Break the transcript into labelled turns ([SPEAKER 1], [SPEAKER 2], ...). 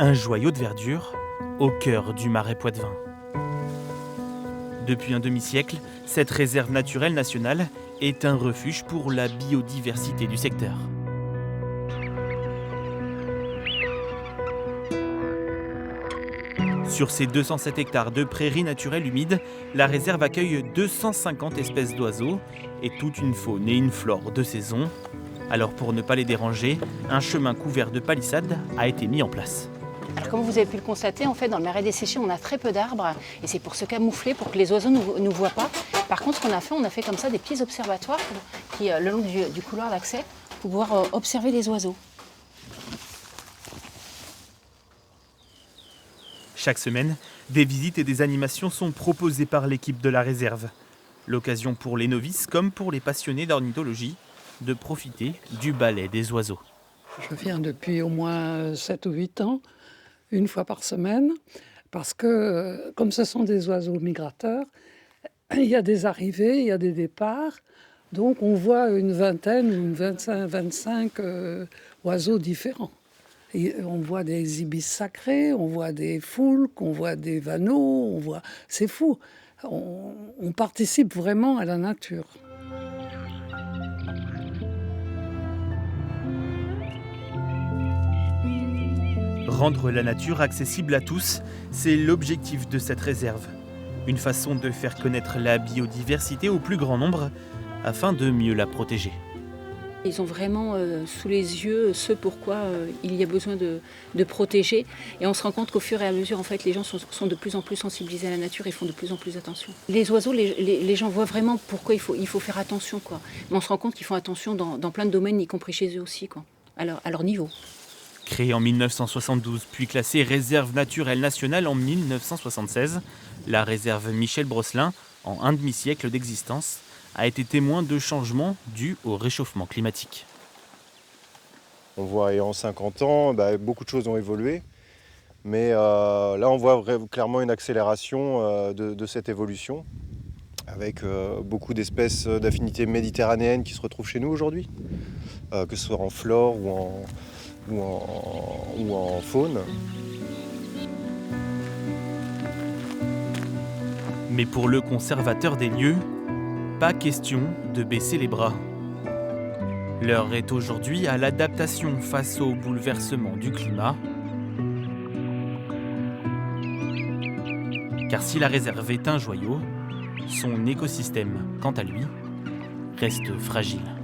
[SPEAKER 1] Un joyau de verdure au cœur du marais Poitevin. Depuis un demi-siècle, cette réserve naturelle nationale est un refuge pour la biodiversité du secteur. Sur ses 207 hectares de prairies naturelles humides, la réserve accueille 250 espèces d'oiseaux et toute une faune et une flore de saison. Alors pour ne pas les déranger, un chemin couvert de palissades a été mis en place.
[SPEAKER 2] Alors, comme vous avez pu le constater, en fait, dans le marais des Séchers, on a très peu d'arbres et c'est pour se camoufler, pour que les oiseaux ne nous voient pas. Par contre, ce qu'on a fait comme ça des petits observatoires le long du couloir d'accès pour pouvoir observer les oiseaux.
[SPEAKER 1] Chaque semaine, des visites et des animations sont proposées par l'équipe de la réserve. L'occasion pour les novices comme pour les passionnés d'ornithologie de profiter du ballet des oiseaux.
[SPEAKER 3] Je viens depuis au moins 7 ou 8 ans, une fois par semaine, parce que comme ce sont des oiseaux migrateurs, il y a des arrivées, il y a des départs, donc on voit une vingtaine ou 25 oiseaux différents. Et on voit des ibis sacrés, on voit des foulques, on voit des vanneaux, c'est fou. On participe vraiment à la nature.
[SPEAKER 1] Rendre la nature accessible à tous, c'est l'objectif de cette réserve. Une façon de faire connaître la biodiversité au plus grand nombre afin de mieux la protéger.
[SPEAKER 2] Ils ont vraiment sous les yeux ce pourquoi il y a besoin de protéger. Et on se rend compte qu'au fur et à mesure, en fait, les gens sont de plus en plus sensibilisés à la nature et font de plus en plus attention. Les oiseaux, les gens voient vraiment pourquoi il faut faire attention, quoi. Mais on se rend compte qu'ils font attention dans plein de domaines, y compris chez eux aussi, quoi, à leur niveau.
[SPEAKER 1] Créée en 1972, puis classée réserve naturelle nationale en 1976, la réserve Michel Brosselin, en un demi-siècle d'existence, a été témoin de changements dus au réchauffement climatique.
[SPEAKER 4] On voit en 50 ans, beaucoup de choses ont évolué, mais là on voit clairement une accélération de cette évolution, avec beaucoup d'espèces d'affinités méditerranéennes qui se retrouvent chez nous aujourd'hui, que ce soit en flore ou en faune.
[SPEAKER 1] Mais pour le conservateur des lieux, pas question de baisser les bras. L'heure est aujourd'hui à l'adaptation face au bouleversement du climat. Car si la réserve est un joyau, son écosystème, quant à lui, reste fragile.